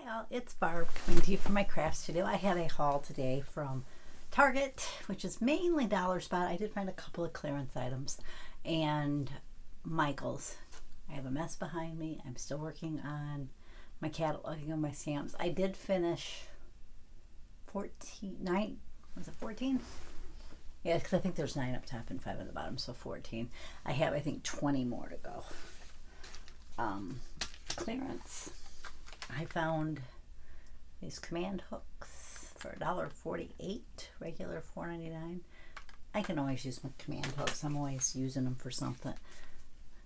Hi all, it's Barb coming to you from my craft studio. I had a haul today from Target, which is mainly Dollar Spot. I did find a couple of clearance items, and Michael's. I have a mess behind me. I'm still working on my cataloging of my stamps. I did finish 9, was it 14? Yeah, because I think there's 9 up top and 5 at the bottom, so 14. I have, I think, 20 more to go. Clearance. I found these command hooks for $1.48, regular $4.99. I can always use my command hooks. I'm always using them for something.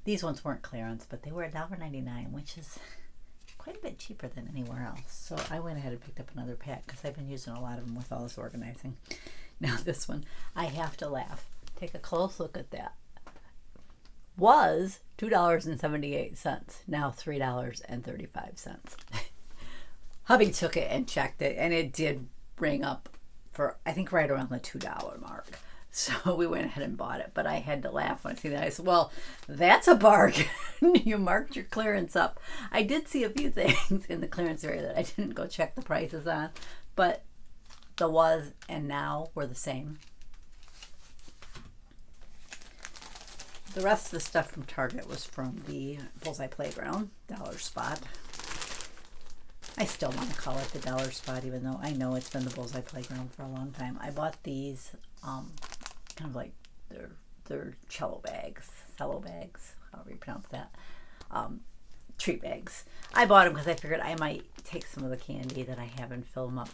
These ones weren't clearance, but they were $1.99, which is quite a bit cheaper than anywhere else. So I went ahead and picked up another pack because I've been using a lot of them with all this organizing. Now this one, I have to laugh. Take a close look at that. Was $2.78, now $3.35. Hubby took it and checked it, and it did ring up for, I think, right around the $2 mark. So we went ahead and bought it, but I had to laugh when I see that. I said, well, that's a bargain. You marked your clearance up. I did see a few things in the clearance area that I didn't go check the prices on, but the was and now were the same. The rest of the stuff from Target was from the Bullseye Playground, Dollar Spot. I still want to call it the Dollar Spot, even though I know it's been the Bullseye Playground for a long time. I bought these, kind of like they're cello bags, however you pronounce that, treat bags. I bought them because I figured I might take some of the candy that I have and fill them up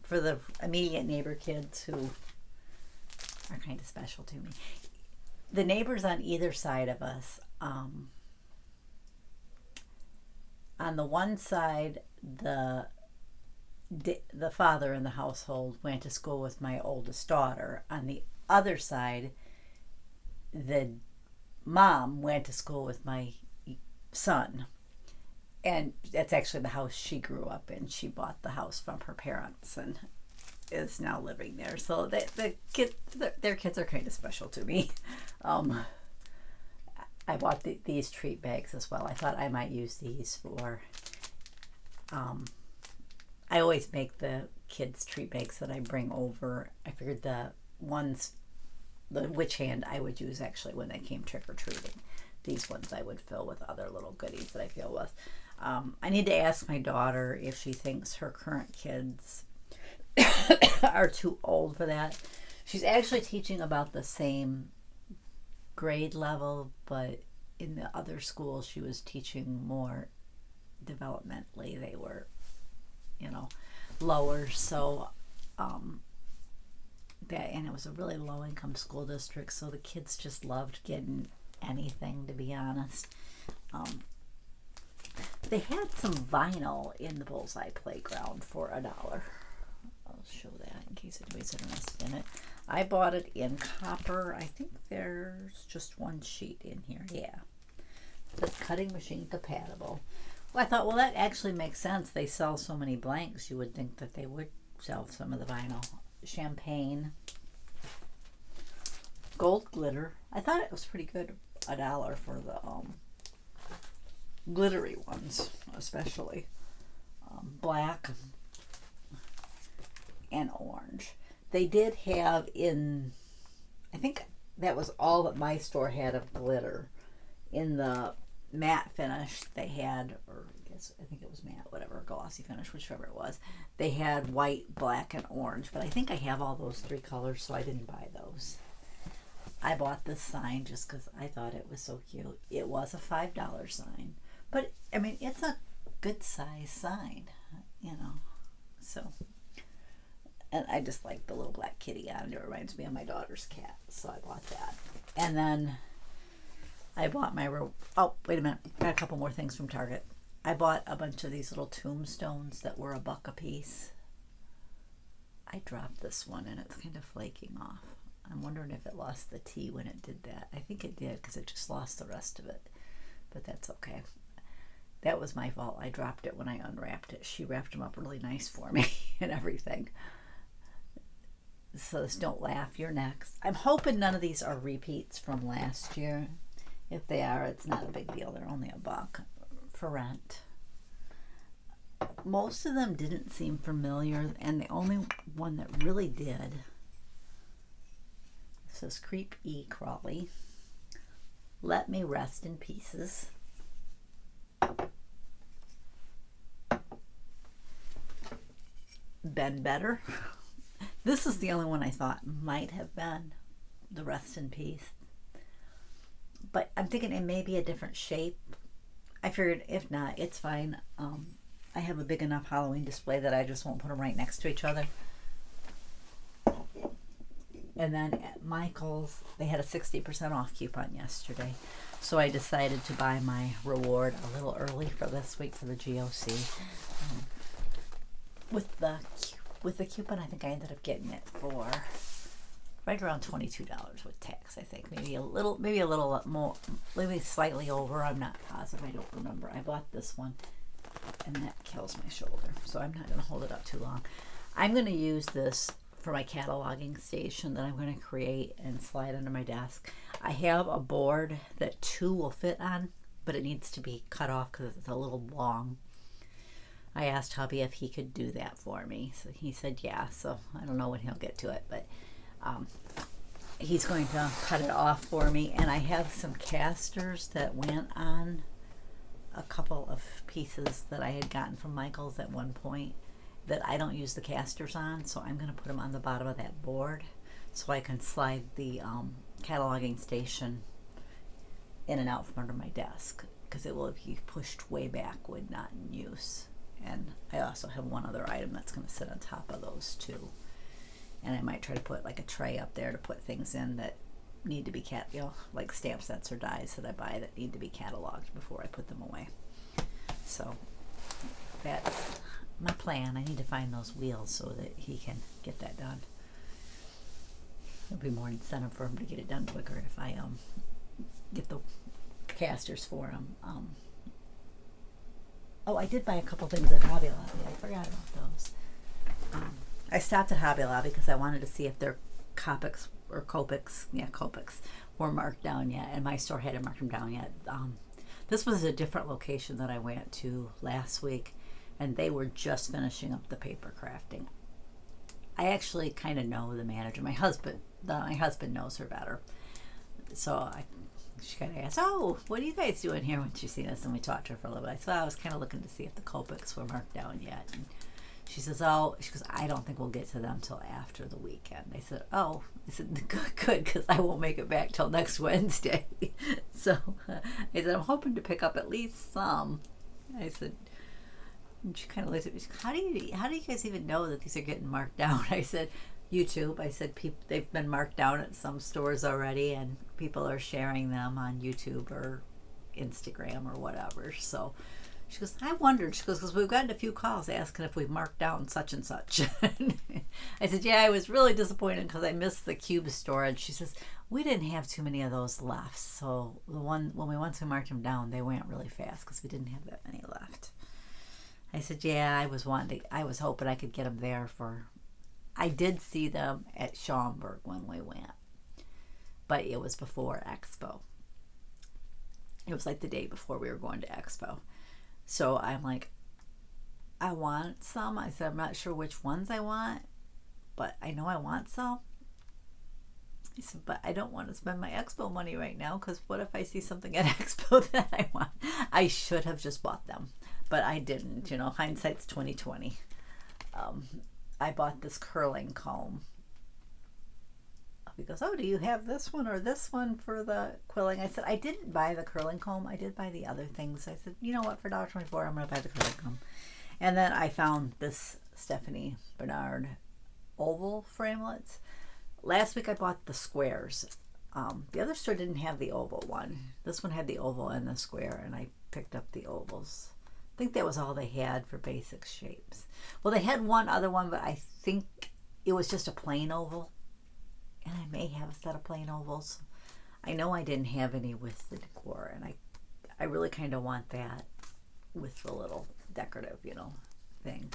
for the immediate neighbor kids who are kind of special to me. The neighbors on either side of us, on the one side, the father in the household went to school with my oldest daughter. On the other side, the mom went to school with my son. And that's actually the house she grew up in. She bought the house from her parents and is now living there. So their kids are kind of special to me. I bought these treat bags as well. I thought I might use these for, I always make the kids treat bags that I bring over. I figured the witch hand I would use actually when they came trick-or-treating. These ones I would fill with other little goodies that I feel was. I need to ask my daughter if she thinks her current kids are too old for that. She's actually teaching about the same grade level, but in the other school she was teaching more developmentally. They were, lower. So and it was a really low income school district, so the kids just loved getting anything, to be honest. They had some vinyl in the Bullseye Playground for $1. I'll show that in case anybody's interested in it. I bought it in copper. I think there's just one sheet in here. Yeah. It's cutting machine compatible. Well, I thought, well, that actually makes sense. They sell so many blanks. You would think that they would sell some of the vinyl. Champagne. Gold glitter. I thought it was pretty good. $1 for the glittery ones, especially. Black and orange. They did have I think that was all that my store had of glitter. In the matte finish they had, or I think it was matte, whatever, glossy finish, whichever it was, they had white, black, and orange, but I think I have all those 3 colors, so I didn't buy those. I bought this sign just because I thought it was so cute. It was a $5 sign, but I mean, it's a good size sign, so. And I just like the little black kitty on it. It reminds me of my daughter's cat, so I bought that. And then I bought wait a minute. Got a couple more things from Target. I bought a bunch of these little tombstones that were $1 a piece. I dropped this one and it's kind of flaking off. I'm wondering if it lost the T when it did that. I think it did because it just lost the rest of it. But that's okay. That was my fault. I dropped it when I unwrapped it. She wrapped them up really nice for me and everything. So don't laugh, you're next. I'm hoping none of these are repeats from last year. If they are, it's not a big deal. They're only $1 for rent. most of them didn't seem familiar, and the only one that really did, this is Creep E. Crawley, Let Me Rest in Pieces. Been Better. This is the only one I thought might have been the Rest in Peace. But I'm thinking it may be a different shape. I figured if not, it's fine. I have a big enough Halloween display that I just won't put them right next to each other. And then at Michael's, they had a 60% off coupon yesterday. So I decided to buy my reward a little early for this week for the GOC. With the coupon, I think I ended up getting it for right around $22 with tax. I think maybe a little more, maybe slightly over. I'm not positive. I don't remember. I bought this one, and that kills my shoulder, so I'm not going to hold it up too long. I'm going to use this for my cataloging station that I'm going to create and slide under my desk. I have a board that 2 will fit on, but it needs to be cut off because it's a little long. I asked hubby if he could do that for me. So he said yeah. So I don't know when he'll get to it, but he's going to cut it off for me. And I have some casters that went on a couple of pieces that I had gotten from Michael's at one point that I don't use the casters on. So I'm going to put them on the bottom of that board so I can slide the cataloging station in and out from under my desk, because it will be pushed way back when not in use. And I also have one other item that's going to sit on top of those two. And I might try to put like a tray up there to put things in that need to be like stamp sets or dies that I buy that need to be cataloged before I put them away. So that's my plan. I need to find those wheels so that he can get that done. There'll be more incentive for him to get it done quicker if I get the casters for him. Oh, I did buy a couple things at Hobby Lobby. I forgot about those. I stopped at Hobby Lobby because I wanted to see if their Copics were marked down yet, and my store hadn't marked them down yet. This was a different location that I went to last week, and they were just finishing up the paper crafting. I actually kind of know the manager. My husband knows her better, so she kind of asked, "Oh, what are you guys doing here?" when she seen us, and we talked to her for a little bit. I said, I was kind of looking to see if the Copics were marked down yet. And she says, I don't think we'll get to them till after the weekend. I said, good, because I won't make it back till next Wednesday. So I said, I'm hoping to pick up at least some. I said, and she kind of looked at me, she said, how do you guys even know that these are getting marked down? I said, YouTube. I said, they've been marked down at some stores already, and people are sharing them on YouTube or Instagram or whatever. So she goes, I wondered. She goes, because we've gotten a few calls asking if we've marked down such and such. I said, yeah, I was really disappointed because I missed the cube storage. She says, we didn't have too many of those left. So when we once we marked them down, they went really fast because we didn't have that many left. I said, yeah, I was hoping I could get them there I did see them at Schaumburg when we went, but it was before Expo. It was like the day before we were going to Expo. So I'm like, I want some. I said, I'm not sure which ones I want, but I know I want some. I said, but I don't want to spend my Expo money right now, because what if I see something at Expo that I want? I should have just bought them, but I didn't. Hindsight's 2020. I bought this curling comb. He goes, oh, do you have this one or this one for the quilling? I said, I didn't buy the curling comb. I did buy the other things. I said, you know what, for $1.24, I'm going to buy the curling comb. And then I found this Stephanie Bernard oval framelits. Last week I bought the squares. The other store didn't have the oval one. This one had the oval and the square, and I picked up the ovals. I think that was all they had for basic shapes. Well, they had one other one, but I think it was just a plain oval. And I may have a set of plain ovals. I know I didn't have any with the decor, and I really kind of want that with the little decorative, thing.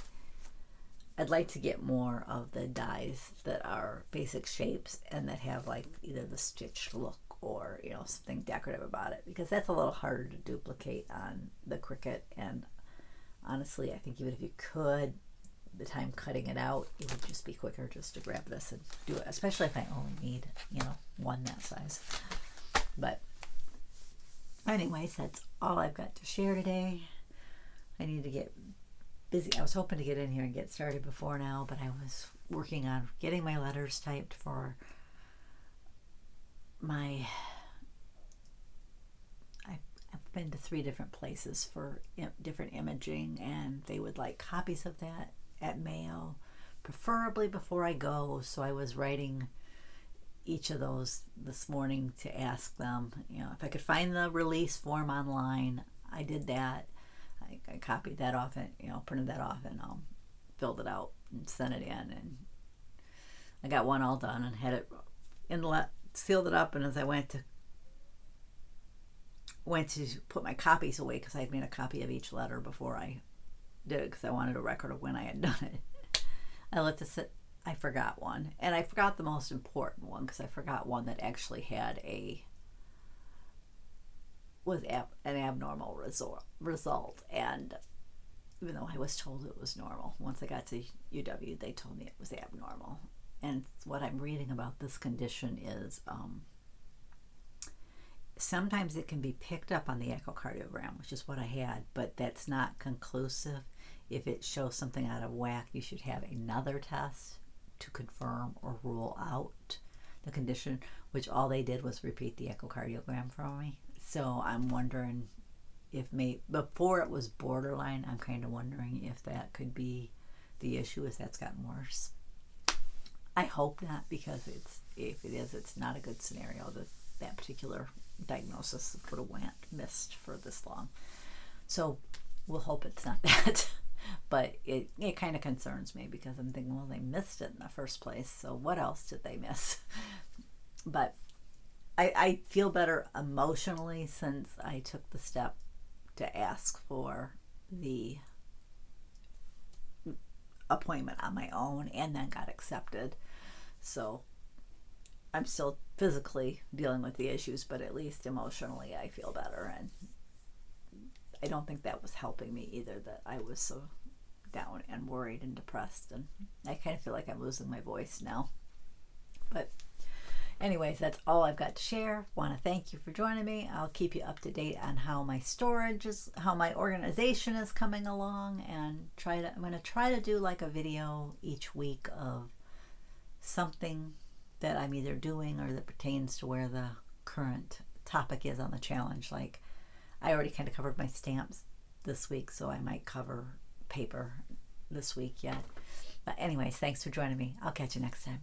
I'd like to get more of the dies that are basic shapes and that have like either the stitched look or something decorative about it, because that's a little harder to duplicate on the Cricut and honestly, I think even if you could, the time cutting it out, it would just be quicker just to grab this and do it, especially if I only need, one that size. But anyways, that's all I've got to share today. I need to get busy. I was hoping to get in here and get started before now, but I was working on getting my letters typed for my... I've been to 3 different places for different imaging, and they would like copies of that at Mayo, preferably before I go. So I was writing each of those this morning to ask them, if I could find the release form online. I did that. I copied that off and, printed that off, and filled it out and sent it in. And I got one all done and had it sealed it up. And as I went to put my copies away, because I had made a copy of each letter before I did it, because I wanted a record of when I had done it. I let this sit. I forgot one, and I forgot the most important one, because I forgot one that actually had an abnormal result. And even though I was told it was normal, once I got to UW, they told me it was abnormal. And what I'm reading about this condition is sometimes it can be picked up on the echocardiogram, which is what I had, but that's not conclusive. If it shows something out of whack, you should have another test to confirm or rule out the condition, which all they did was repeat the echocardiogram for me. So I'm wondering if before it was borderline, I'm kind of wondering if that could be the issue, as that's gotten worse. I hope not, because if it is, it's not a good scenario that particular diagnosis would have missed for this long. So we'll hope it's not that. But it kind of concerns me, because I'm thinking, well, they missed it in the first place, so what else did they miss? But I feel better emotionally since I took the step to ask for the appointment on my own and then got accepted. So I'm still physically dealing with the issues, but at least emotionally I feel better. And I don't think that was helping me either, that I was so down and worried and depressed, and I kind of feel like I'm losing my voice now. But anyways, that's all I've got to share. Want to thank you for joining me. I'll keep you up to date on how my how my organization is coming along, and I'm going to try to do like a video each week of something that I'm either doing or that pertains to where the current topic is on the challenge. Like, I already kind of covered my stamps this week, so I might cover paper this week yet. But anyways, thanks for joining me. I'll catch you next time.